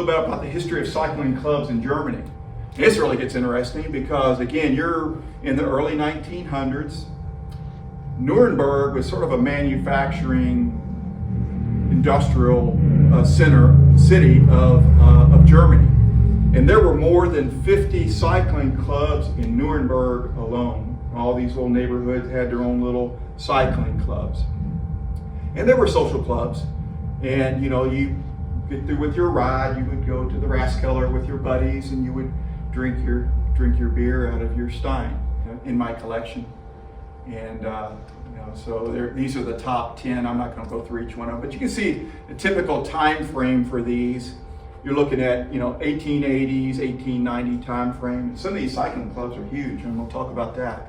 little bit about the history of cycling clubs in Germany. This really gets interesting because, again, you're in the early 1900s. Nuremberg was sort of a manufacturing industrial city of Germany. And there were more than 50 cycling clubs in Nuremberg alone. All these little neighborhoods had their own little cycling clubs. And there were social clubs. And you get through with your ride, you would go to the Rathskeller with your buddies and you would drink your beer out of your stein in my collection. And so these are the top 10. I'm not going to go through each one of them, but you can see the typical time frame for these. You're looking at 1880s, 1890 time frame. Some of these cycling clubs are huge, and we'll talk about that.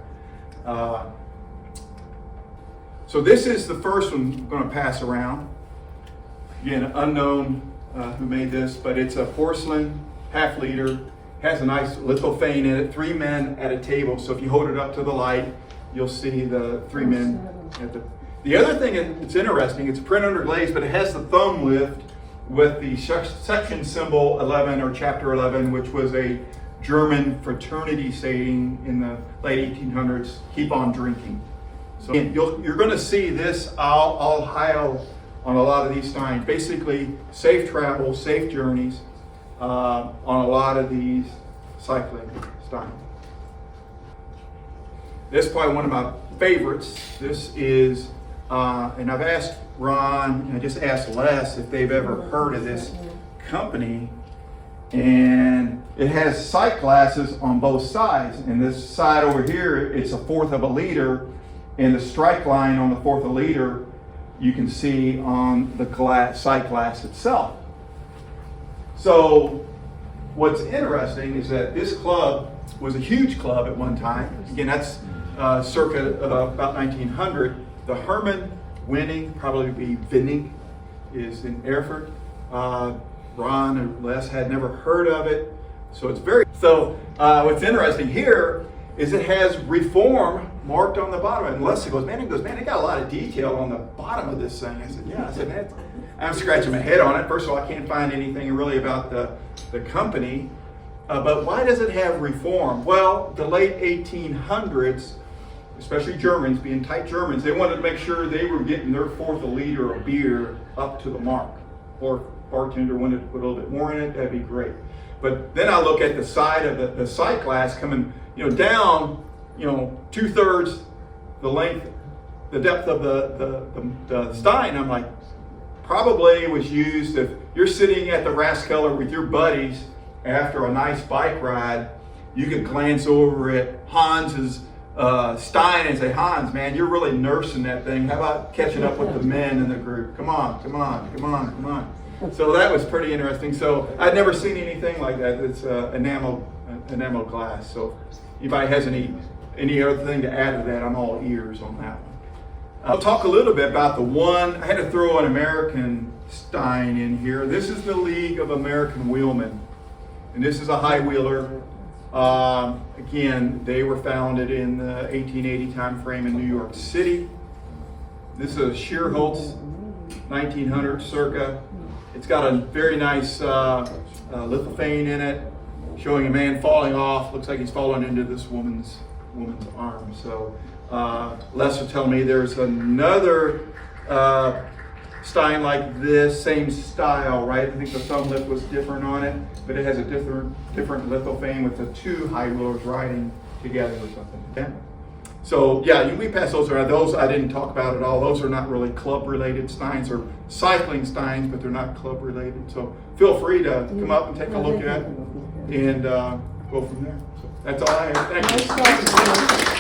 So this is the first one I'm going to pass around. Again, unknown who made this, but it's a porcelain half-liter. Has a nice lithophane in it. 3 men at a table. So if you hold it up to the light, you'll see the 3 men at the other thing that's interesting, it's print under glaze, but it has the thumb lift with the section symbol 11 or chapter 11, which was a German fraternity saying in the late 1800s, keep on drinking. So you're going to see this all Heil on a lot of these signs. Basically, safe travel, safe journeys on a lot of these cycling signs. This is probably one of my favorites. This is, and I've asked Ron, and I just asked Les if they've ever heard of this company. And it has sight glasses on both sides. And this side over here, it's 1/4 of a liter. And the strike line on the 1/4 of a liter, you can see on the sight glass itself. So what's interesting is that this club was a huge club at one time. Again, that's circa about 1900. The Hermann winning, probably be Winning, is in Erfurt. Ron and Les had never heard of it. So it's what's interesting here is it has Reform marked on the bottom. And Les goes, man, they got a lot of detail on the bottom of this thing. I said, yeah. I said, man, I'm scratching my head on it. First of all, I can't find anything really about the company. But why does it have Reform? Well, the late 1800s, especially Germans, being tight Germans, they wanted to make sure they were getting their 1/4 a liter of beer up to the mark. Or bartender wanted to put a little bit more in it, that'd be great. But then I look at the side of the sight glass coming, down, 2/3 the length, the depth of the stein. I'm like, probably was used if you're sitting at the Rathskeller with your buddies after a nice bike ride, you could glance over at Hans's stein and say, Hans, man, you're really nursing that thing. How about catching up with the men in the group? Come on. So that was pretty interesting. So I'd never seen anything like that. It's enamel glass. So if anybody has any other thing to add to that, I'm all ears on that one. I'll talk a little bit about the one. I had to throw an American stein in here. This is the League of American Wheelmen. And this is a high wheeler. Again, they were founded in the 1880 time frame in New York City. This is a Schierholz, 1900 circa. It's got a very nice lithophane in it, showing a man falling off. Looks like he's fallen into this woman's arm. So Les will tell me there's another stein like this, same style, right? I think the thumb lift was different on it, but it has a different lithophane with the 2 high wheelers riding together or something. Okay? So yeah, we pass those around. Those I didn't talk about at all. Those are not really club-related steins or cycling steins, but they're not club-related. So feel free to come up and take a look at it and go from there. So that's all I have. Thank you.